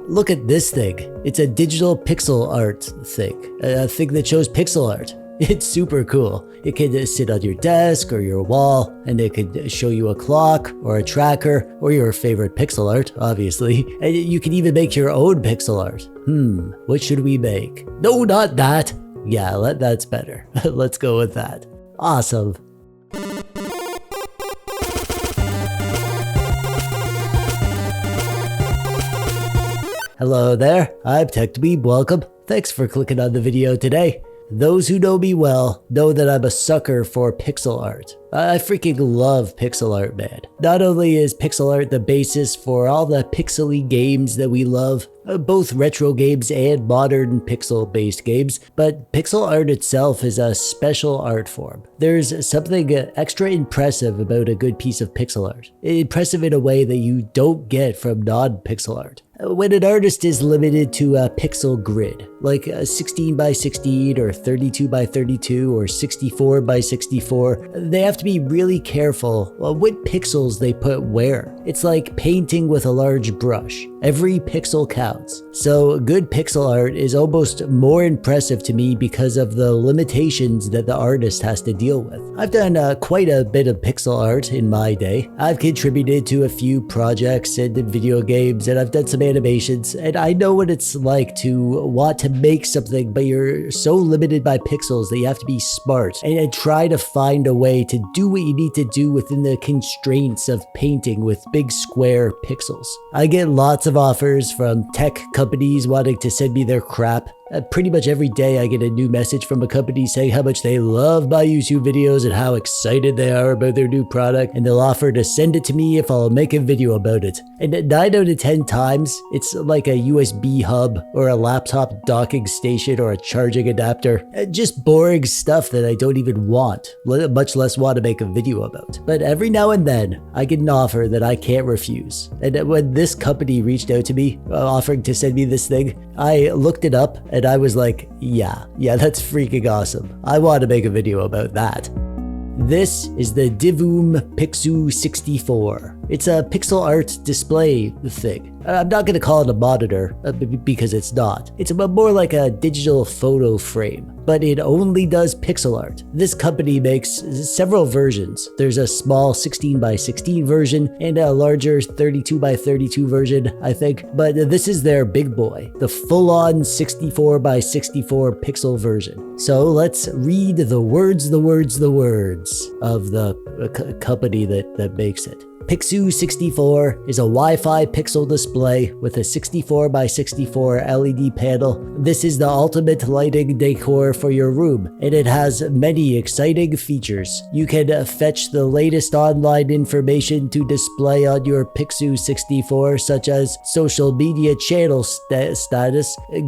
look at this thing. It's a digital pixel art thing. A thing that shows pixel art. It's super cool. It can sit on your desk or your wall, and it can show you a clock or a tracker or your favorite pixel art, obviously. And you can even make your own pixel art. What should we make? No, not that. Yeah, that's better. Let's go with that. Awesome. Hello there, I'm TechDweeb, welcome. Thanks for clicking on the video today. Those who know me well know that I'm a sucker for pixel art. I freaking love pixel art, man. Not only is pixel art the basis for all the pixely games that we love, both retro games and modern pixel-based games, but pixel art itself is a special art form. There's something extra impressive about a good piece of pixel art. Impressive in a way that you don't get from non-pixel art. When an artist is limited to a pixel grid, like 16 by 16 or 32 by 32 or 64 by 64, they have to be really careful what pixels they put where. It's like painting with a large brush. Every pixel counts. So good pixel art is almost more impressive to me because of the limitations that the artist has to deal with. I've done quite a bit of pixel art in my day. I've contributed to a few projects and video games, and I've done some animations, and I know what it's like to want to make something, but you're so limited by pixels that you have to be smart and try to find a way to do what you need to do within the constraints of painting with big square pixels. I get lots of offers from tech companies wanting to send me their crap. Pretty much every day I get a new message from a company saying how much they love my YouTube videos and how excited they are about their new product, and they'll offer to send it to me if I'll make a video about it. And 9 out of 10 times, it's like a USB hub or a laptop docking station or a charging adapter. Just boring stuff that I don't even want, much less want to make a video about. But every now and then, I get an offer that I can't refuse. And when this company reached out to me, offering to send me this thing, I looked it up and I was like, yeah, that's freaking awesome. I want to make a video about that. This is the Divoom Pixoo-64. It's a pixel art display thing. I'm not going to call it a monitor because it's not. It's more like a digital photo frame, but it only does pixel art. This company makes several versions. There's a small 16 by 16 version and a larger 32 by 32 version, I think. But this is their big boy, the full-on 64 by 64 pixel version. So let's read the words of the company that makes it. Pixoo64 is a Wi-Fi pixel display with a 64 by 64 LED panel. This is the ultimate lighting decor for your room, and it has many exciting features. You can fetch the latest online information to display on your Pixoo64, such as social media channel status,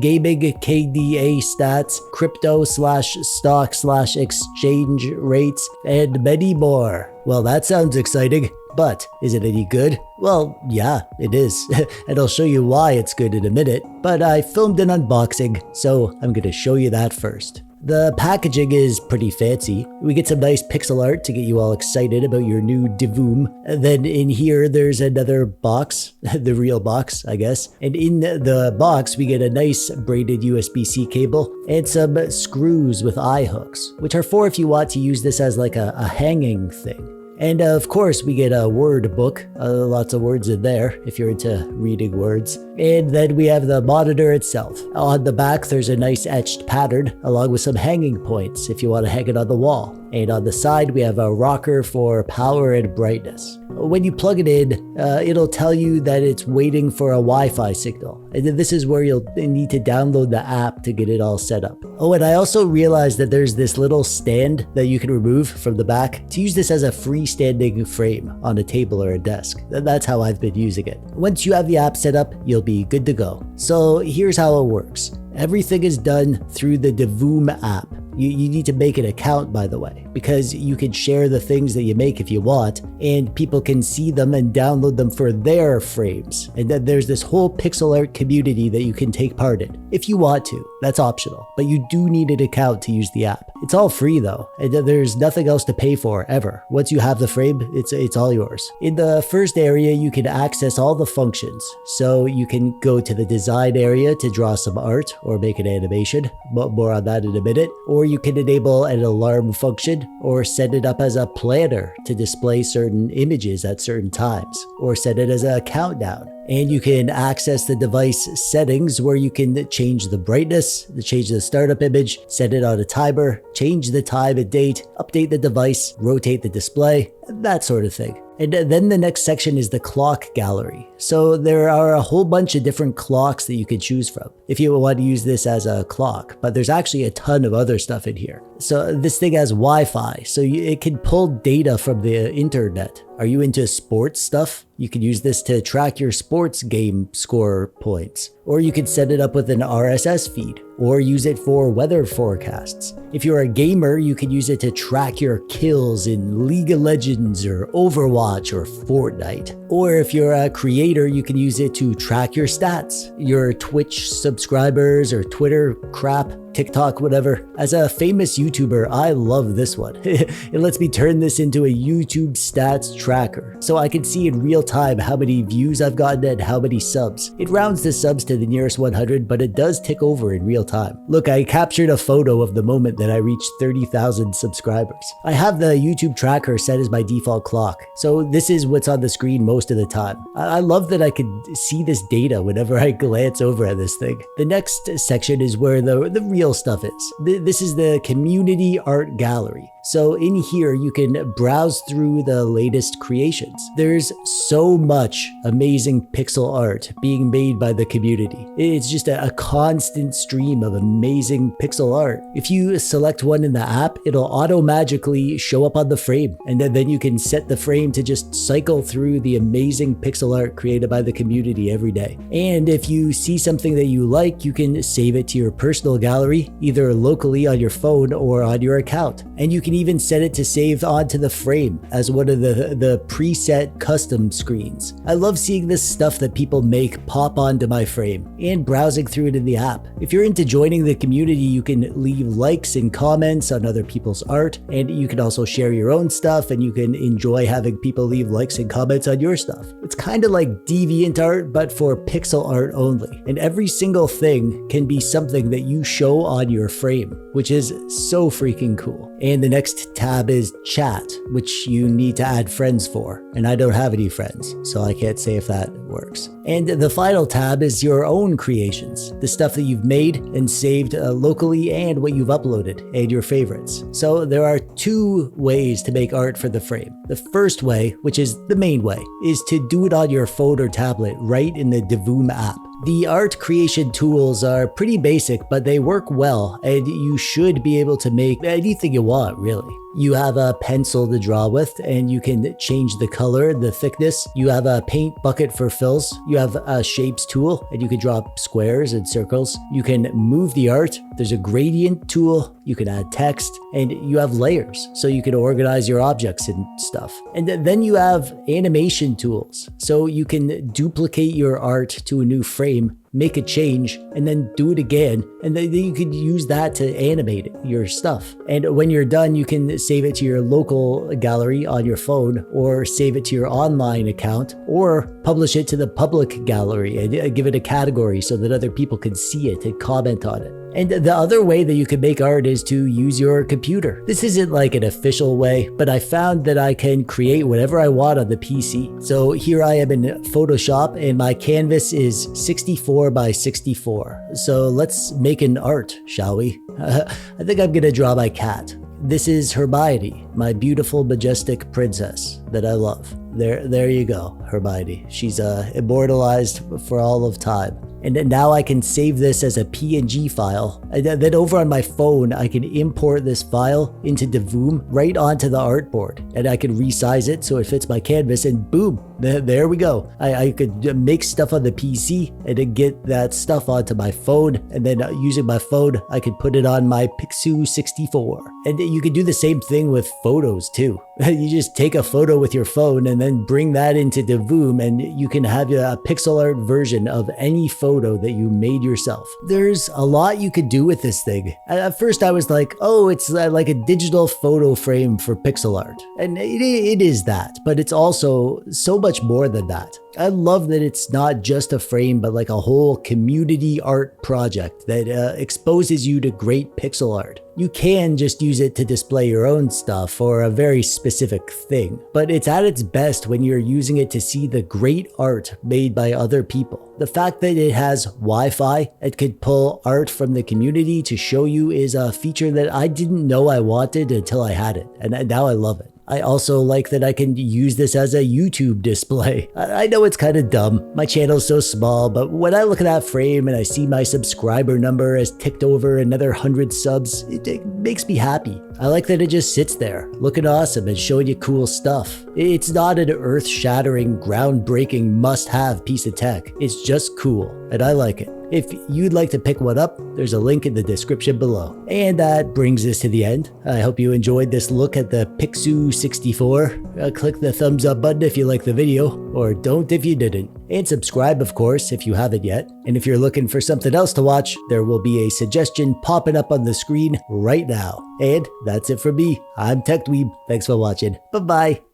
gaming KDA stats, crypto/stock/exchange rates, and many more. Well, that sounds exciting. But is it any good? Well, yeah, it is. And I'll show you why it's good in a minute. But I filmed an unboxing, so I'm gonna show you that first. The packaging is pretty fancy. We get some nice pixel art to get you all excited about your new Divoom. And then in here, there's another box, the real box, I guess. And in the box, we get a nice braided USB-C cable and some screws with eye hooks, which are for if you want to use this as like a hanging thing. And of course, we get a word book, lots of words in there if you're into reading words. And then we have the monitor itself. On the back, there's a nice etched pattern along with some hanging points if you want to hang it on the wall. And on the side, we have a rocker for power and brightness. When you plug it in, it'll tell you that it's waiting for a Wi-Fi signal. And then this is where you'll need to download the app to get it all set up. Oh, and I also realized that there's this little stand that you can remove from the back to use this as a freestanding frame on a table or a desk. That's how I've been using it. Once you have the app set up, you'll be good to go. So here's how it works. Everything is done through the Divoom app. You need to make an account, by the way. because you can share the things that you make if you want, and people can see them and download them for their frames. And then there's this whole pixel art community that you can take part in if you want to. That's optional, but you do need an account to use the app. It's all free though, and there's nothing else to pay for ever. Once you have the frame, it's all yours. In the first area, you can access all the functions. So you can go to the design area to draw some art or make an animation, but more on that in a minute. Or you can enable an alarm function or set it up as a planner to display certain images at certain times, or set it as a countdown. And you can access the device settings where you can change the brightness, change the startup image, set it on a timer, change the time and date, update the device, rotate the display, that sort of thing. And then the next section is the clock gallery. So there are a whole bunch of different clocks that you can choose from if you want to use this as a clock, but there's actually a ton of other stuff in here. So this thing has Wi-Fi, so it can pull data from the internet. Are you into sports stuff? You can use this to track your sports game score points. Or you can set it up with an RSS feed, or use it for weather forecasts. If you're a gamer, you can use it to track your kills in League of Legends or Overwatch or Fortnite. Or if you're a creator, you can use it to track your stats, your Twitch subscribers or Twitter crap, TikTok, whatever. As a famous YouTuber, I love this one. It lets me turn this into a YouTube stats tracker, so I can see in real time how many views I've gotten and how many subs. It rounds the subs to the nearest 100, but it does tick over in real time. Look, I captured a photo of the moment that I reached 30,000 subscribers. I have the YouTube tracker set as my default clock, so this is what's on the screen most of the time. I love that I can see this data whenever I glance over at this thing. The next section is where the real stuff is. This is the community art gallery. So in here, you can browse through the latest creations. There's so much amazing pixel art being made by the community. It's just a constant stream of amazing pixel art. If you select one in the app, it'll auto-magically show up on the frame, and then you can set the frame to just cycle through the amazing pixel art created by the community every day. And if you see something that you like, you can save it to your personal gallery, either locally on your phone or on your account. And you can even set it to save onto the frame as one of the preset custom screens. I love seeing this stuff that people make pop onto my frame and browsing through it in the app. If you're into joining the community, you can leave likes and comments on other people's art, and you can also share your own stuff, and you can enjoy having people leave likes and comments on your stuff. It's kind of like DeviantArt, but for pixel art only. And every single thing can be something that you show on your frame, which is so freaking cool. And the next tab is chat, which you need to add friends for. And I don't have any friends, so I can't say if that works. And the final tab is your own creations, the stuff that you've made and saved locally and what you've uploaded and your favorites. So there are two ways to make art for the frame. The first way, which is the main way, is to do it on your phone or tablet right in the Divoom app. The art creation tools are pretty basic, but they work well, and you should be able to make anything you want, really. You have a pencil to draw with, and you can change the color, the thickness. You have a paint bucket for fills. You have a shapes tool, and you can draw squares and circles. You can move the art. There's a gradient tool. You can add text, and you have layers, so you can organize your objects and stuff. And then you have animation tools, so you can duplicate your art to a new frame, make a change, and then do it again, and then you could use that to animate your stuff. And when you're done, you can save it to your local gallery on your phone, or save it to your online account, or publish it to the public gallery and give it a category so that other people can see it and comment on it. And the other way that you can make art is to use your computer. This isn't like an official way, but I found that I can create whatever I want on the PC. So here I am in Photoshop, and my canvas is 64 by 64. So let's make an art, shall we? I think I'm gonna draw my cat. This is Hermione, my beautiful, majestic princess that I love. There you go, Hermione. She's immortalized for all of time. And now I can save this as a PNG file. And then over on my phone, I can import this file into Divoom right onto the artboard. And I can resize it so it fits my canvas, and boom, there we go. I could make stuff on the PC and then get that stuff onto my phone. And then using my phone, I could put it on my Pixoo-64. And you can do the same thing with photos too. You just take a photo with your phone and then bring that into Divoom, and you can have a pixel art version of any photo that you made yourself. There's a lot you could do with this thing. At first I was like, oh, it's like a digital photo frame for pixel art. And it is that, but it's also so much more than that. I love that it's not just a frame, but like a whole community art project that exposes you to great pixel art. You can just use it to display your own stuff or a very specific thing, but it's at its best when you're using it to see the great art made by other people. The fact that it has Wi-Fi and could pull art from the community to show you is a feature that I didn't know I wanted until I had it, and now I love it. I also like that I can use this as a YouTube display. I know it's kind of dumb. My channel's so small, but when I look at that frame and I see my subscriber number has ticked over another 100 subs, it makes me happy. I like that it just sits there, looking awesome and showing you cool stuff. It's not an earth-shattering, groundbreaking, must-have piece of tech. It's just cool, and I like it. If you'd like to pick one up, there's a link in the description below. And that brings us to the end. I hope you enjoyed this look at the Pixoo64. Click the thumbs up button if you liked the video, or don't if you didn't. And subscribe, of course, if you haven't yet. And if you're looking for something else to watch, there will be a suggestion popping up on the screen right now. And that's it from me. I'm TechDweeb. Thanks for watching. Bye-bye.